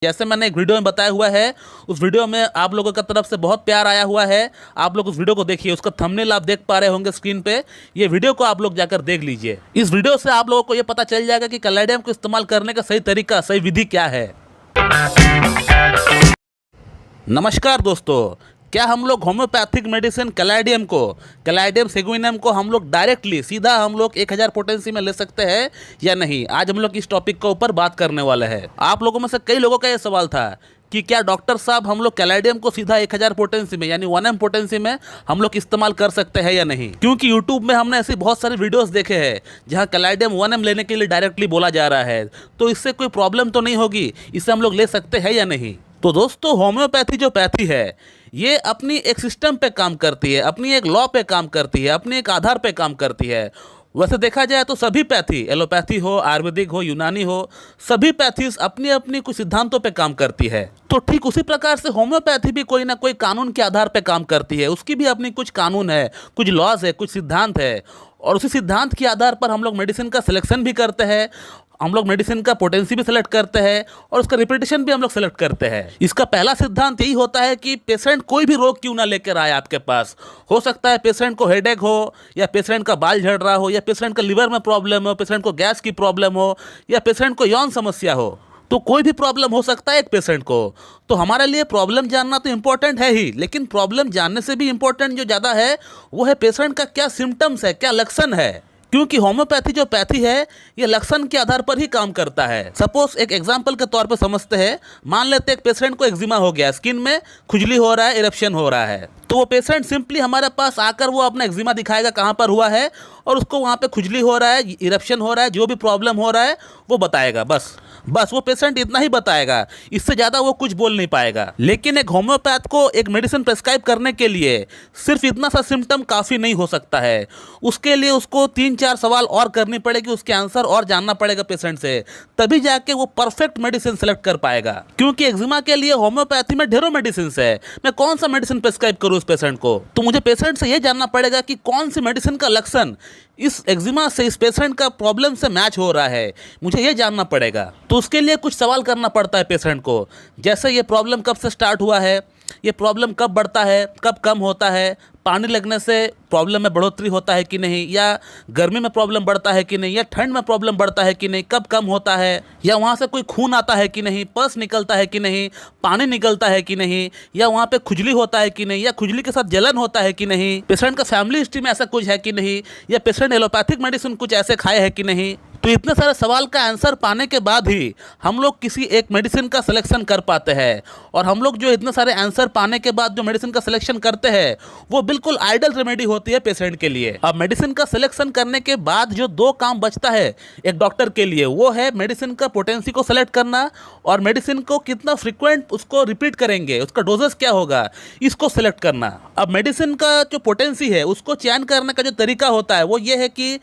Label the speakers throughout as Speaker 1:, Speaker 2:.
Speaker 1: जैसे मैंने एक वीडियो में बताया हुआ है, उस वीडियो में आप लोगों की तरफ से बहुत प्यार आया हुआ है। आप लोग उस वीडियो को देखिए, उसका थंबनेल आप देख पा रहे होंगे स्क्रीन पे। ये वीडियो को आप लोग जाकर देख लीजिए। इस वीडियो से आप लोगों को ये पता चल जाएगा कि कैलेडियम को इस्तेमाल करने का सही तरीका, सही विधि क्या है। नमस्कार दोस्तों, क्या हम लोग होम्योपैथिक मेडिसिन कैलेडियम सेगुइनम को हम लोग डायरेक्टली सीधा हम लोग 1000 पोटेंसी में ले सकते हैं या नहीं? आज हम लोग इस टॉपिक के ऊपर बात करने वाले हैं। आप लोगों में से कई लोगों का ये सवाल था कि क्या डॉक्टर साहब हम लोग कैलेडियम को सीधा 1000 पोटेंसी में यानी 1M पोटेंसी में हम लोग इस्तेमाल कर सकते हैं या नहीं? क्योंकि यूट्यूब में हमने ऐसी बहुत सारी वीडियोस देखे हैं जहां कैलेडियम 1M लेने के लिए डायरेक्टली बोला जा रहा है। तो इससे कोई प्रॉब्लम तो नहीं होगी? इसे हम लोग ले सकते हैं या नहीं? तो दोस्तों, होम्योपैथी जो पैथी है ये अपनी एक सिस्टम पे काम करती है, अपनी एक लॉ पे काम करती है, अपने एक आधार पे काम करती है। वैसे देखा जाए तो सभी पैथी, एलोपैथी हो, आयुर्वेदिक हो, यूनानी हो, सभी पैथीज अपनी अपनी कुछ सिद्धांतों पे काम करती है। तो ठीक उसी प्रकार से होम्योपैथी भी कोई ना कोई कानून के आधार पे काम करती है। उसकी भी अपनी कुछ कानून है, कुछ लॉज है, कुछ सिद्धांत है, और उसी सिद्धांत के आधार पर हम लोग मेडिसिन का सिलेक्शन भी करते हैं। हम लोग मेडिसिन का पोटेंसी भी सेलेक्ट करते हैं और उसका रिपीटेशन भी हम लोग सेलेक्ट करते हैं। इसका पहला सिद्धांत यही होता है कि पेशेंट कोई भी रोग क्यों ना लेकर आए आपके पास। हो सकता है पेशेंट को हेडेक हो, या पेशेंट का बाल झड़ रहा हो, या पेशेंट का लिवर में प्रॉब्लम हो, पेशेंट को गैस की प्रॉब्लम हो, या पेशेंट को यौन समस्या हो। तो कोई भी प्रॉब्लम हो सकता है एक पेशेंट को। तो हमारे लिए प्रॉब्लम जानना तो इम्पोर्टेंट है ही, लेकिन प्रॉब्लम जानने से भी इम्पोर्टेंट जो ज़्यादा है वो है पेशेंट का क्या सिम्टम्स है, क्या लक्षण है। क्योंकि होम्योपैथी जो पैथी है ये लक्षण के आधार पर ही काम करता है। सपोज एक एग्जांपल के तौर पे समझते हैं। मान लेते हैं एक पेशेंट को एक्जिमा हो गया, स्किन में खुजली हो रहा है, इरप्शन हो रहा है। तो वो पेशेंट सिंपली हमारे पास आकर वो अपना एक्जिमा दिखाएगा कहाँ पर हुआ है, और उसको वहाँ पे खुजली हो रहा है, इरप्शन हो रहा है, जो भी प्रॉब्लम हो रहा है वो बताएगा। बस वो पेशेंट इतना ही बताएगा, इससे ज़्यादा वो कुछ बोल नहीं पाएगा। लेकिन एक होम्योपैथ को एक मेडिसिन प्रेस्क्राइब करने के लिए सिर्फ इतना सा सिम्टम काफ़ी नहीं हो सकता है। उसके लिए उसको 3-4 सवाल और करनी पड़ेगी, उसके आंसर और जानना पड़ेगा पेशेंट से, तभी जाके वो परफेक्ट मेडिसिन सेलेक्ट कर पाएगा। क्योंकि एक्जिमा के लिए होम्योपैथी में ढेरों मेडिसिन है। मैं कौन सा मेडिसिन प्रेस्क्राइब करूँ उस पेशेंट को? तो मुझे पेशेंट से ये जानना पड़ेगा कि कौन सी मेडिसिन का लक्षण इस एक्जिमा से, इस पेशेंट का प्रॉब्लम से मैच हो रहा है, मुझे ये जानना पड़ेगा। तो उसके लिए कुछ सवाल करना पड़ता है पेशेंट को, जैसे ये प्रॉब्लम कब से स्टार्ट हुआ है, ये प्रॉब्लम कब बढ़ता है, कब कम होता है, पानी लगने से प्रॉब्लम में बढ़ोतरी होता है कि नहीं, या गर्मी में प्रॉब्लम बढ़ता है कि नहीं, या ठंड में प्रॉब्लम बढ़ता है कि नहीं, कब कम होता है, या वहाँ से कोई खून आता है कि नहीं, पस निकलता है कि नहीं, पानी निकलता है कि नहीं, या वहाँ पे खुजली होता है कि नहीं, या खुजली के साथ जलन होता है कि नहीं, पेशेंट का फैमिली हिस्ट्री में ऐसा कुछ है कि नहीं, या पेशेंट एलोपैथिक मेडिसिन कुछ ऐसे खाए हैं कि नहीं। तो इतने सारे सवाल का आंसर पाने के बाद ही हम लोग किसी एक मेडिसिन का सिलेक्शन कर पाते हैं। और हम लोग जो इतने सारे आंसर पाने के बाद जो मेडिसिन का सिलेक्शन करते हैं वो बिल्कुल आइडियल रेमेडी होती है पेशेंट के लिए। अब मेडिसिन का सिलेक्शन करने के बाद जो 2 काम बचता है एक डॉक्टर के लिए, वो है मेडिसिन का पोटेंसी को सेलेक्ट करना और मेडिसिन को कितना फ्रिक्वेंट उसको रिपीट करेंगे, उसका डोजेस क्या होगा, इसको सिलेक्ट करना। अब मेडिसिन का जो पोटेंसी है उसको चयन करने का जो तरीका होता है वो ये है कि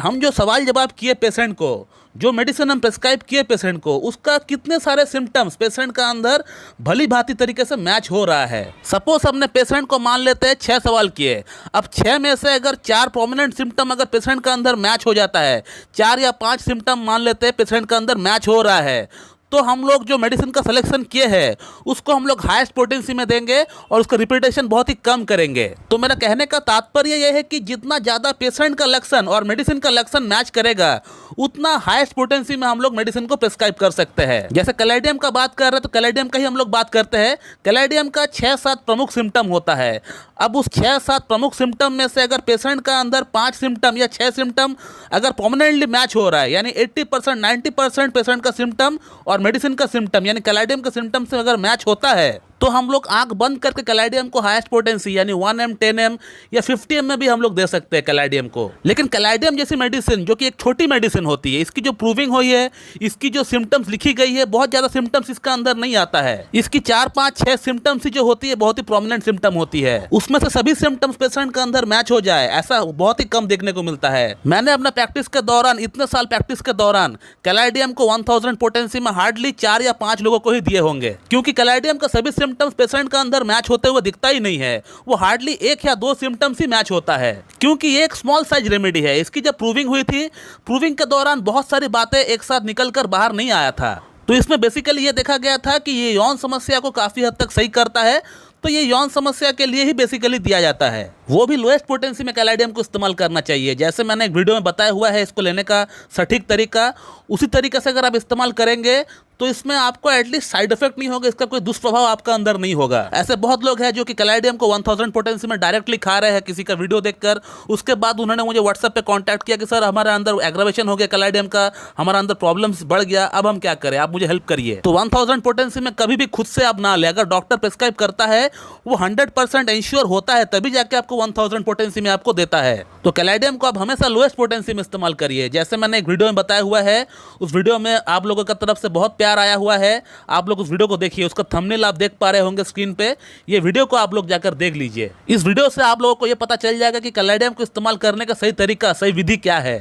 Speaker 1: हम जो सवाल जवाब किए पेशेंट को, जो मेडिसिन हम प्रेस्क्राइब किए पेशेंट को, उसका कितने सारे सिम्टम्स पेशेंट का अंदर भली भांति तरीके से मैच हो रहा है। सपोज हमने पेशेंट को मान लेते हैं 6 सवाल किए। अब 6 में से अगर 4 प्रोमिनेंट सिम्टम अगर पेशेंट का अंदर मैच हो जाता है, 4 या 5 सिम्टम मान लेते हैं पेशेंट का अंदर मैच हो रहा है, तो हम लोग जो मेडिसिन का सिलेक्शन किए हैं उसको हम लोग हाईएस्ट पोटेंसी में देंगे और उसका रिपीटेशन बहुत ही कम करेंगे। तो मेरा कहने का तात्पर्य यह है कि जितना ज़्यादा पेशेंट का लक्षण और मेडिसिन का लक्षण मैच करेगा उतना हाईएस्ट पोटेंसी में हम लोग मेडिसिन को प्रेस्क्राइब कर सकते हैं। जैसे कैलेडियम का बात कर रहे हैं तो कैलेडियम का ही हम लोग बात करते हैं। कैलेडियम का 6-7 प्रमुख सिम्टम होता है। अब उस 6-7 प्रमुख सिम्टम में से अगर पेशेंट का अंदर 5 सिम्टम या 6 सिम्टम अगर प्रोमिनेंटली मैच हो रहा है, यानी 80% 90% पेशेंट का सिम्टम और मेडिसिन का सिम्टम यानी कैलेडियम का सिम्टम से अगर मैच होता है, तो हम लोग आंख बंद करके कैलेडियम को हाईएस्ट पोटेंसी यानी 1M 10M या 50M में भी हम लोग दे सकते हैं कैलेडियम को। लेकिन कैलेडियम जैसी मेडिसिन जो कि एक छोटी मेडिसिन होती है, इसकी जो प्रूविंग हुई है, इसकी जो सिम्टम्स लिखी गई है, बहुत ज़्यादा सिम्टम्स इसका अंदर नहीं आता है। इसकी 4-5-6 सिम्टम्स ही जो होती है बहुत ही प्रोमिनेंट सिम्टम होती है। उसमें से सभी सिम्टम्स पेशेंट का अंदर मैच हो जाए ऐसा बहुत ही कम देखने को मिलता है। मैंने अपना प्रैक्टिस के दौरान, इतने साल प्रैक्टिस के दौरान, कैलेडियम को 1000 पोटेंसी में हार्डली 4 या 5 लोगों को ही दिए होंगे, क्योंकि कैलेडियम का सभी सिम्टम्स पेशेंट का अंदर मैच होते हुए दिखता ही नहीं है। वो हार्डली 1 या 2 सिम्टम्स ही मैच होता है, क्योंकि ये एक स्मॉल साइज रेमेडी है। इसकी जब प्रूविंग हुई थी, प्रूविंग के दौरान बहुत सारी बातें एक साथ निकल कर बाहर नहीं आया था। तो इसमें बेसिकली ये देखा गया था कि ये यौन समस्या को काफ़ी हद तक सही करता है, तो ये यौन समस्या के लिए ही बेसिकली दिया जाता है, वो भी लोएस्ट पोटेंसी में कैलाडियम को इस्तेमाल करना चाहिए। जैसे मैंने एक वीडियो में बताया हुआ है इसको लेने का सटीक तरीका, उसी तरीके से अगर आप इस्तेमाल करेंगे तो इसमें आपको एटलीस्ट साइड इफेक्ट नहीं होगा, इसका कोई दुष्प्रभाव आपका अंदर नहीं होगा। ऐसे बहुत लोग हैं जो कि कैलाडियम को 1000 पोटेंसी में डायरेक्टली खा रहे हैं किसी का वीडियो देखकर, उसके बाद उन्होंने मुझे व्हाट्सएप पे कांटेक्ट किया कि सर हमारे अंदर एग्रावेशन हो गया कैलाडियम का, हमारा अंदर प्रॉब्लम्स बढ़ गया, अब हम क्या करें, आप मुझे हेल्प करिए। तो 1000 पोटेंसी में कभी भी खुद से आप ना ले, अगर डॉक्टर प्रिस्क्राइब करता है वो 100% इंश्योर होता है तभी जाके आपको 1000 पोटेंसी में आपको देता है। तो कैलाडियम को आप हमेशा लोएस्ट पोटेंसी में इस्तेमाल करिए। जैसे मैंने एक वीडियो में बताया हुआ है, उस वीडियो में आप लोगों की तरफ से बहुत प्यार आया हुआ है, आप लोग उस वीडियो को देखिए, उसका थंबनेल आप देख पा रहे होंगे स्क्रीन पे, ये वीडियो को आप लोग जाकर देख लीजिए। इस वीडियो से आप लोगों को ये पता चल जाएगा कि कैलाडियम को इस्तेमाल करने का सही तरीका, सही विधि क्या है।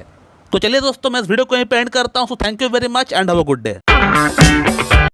Speaker 1: तो चलिए दोस्तों, मैं इस वीडियो को यहीं पे एंड करता हूं। So thank you very much and have a good day.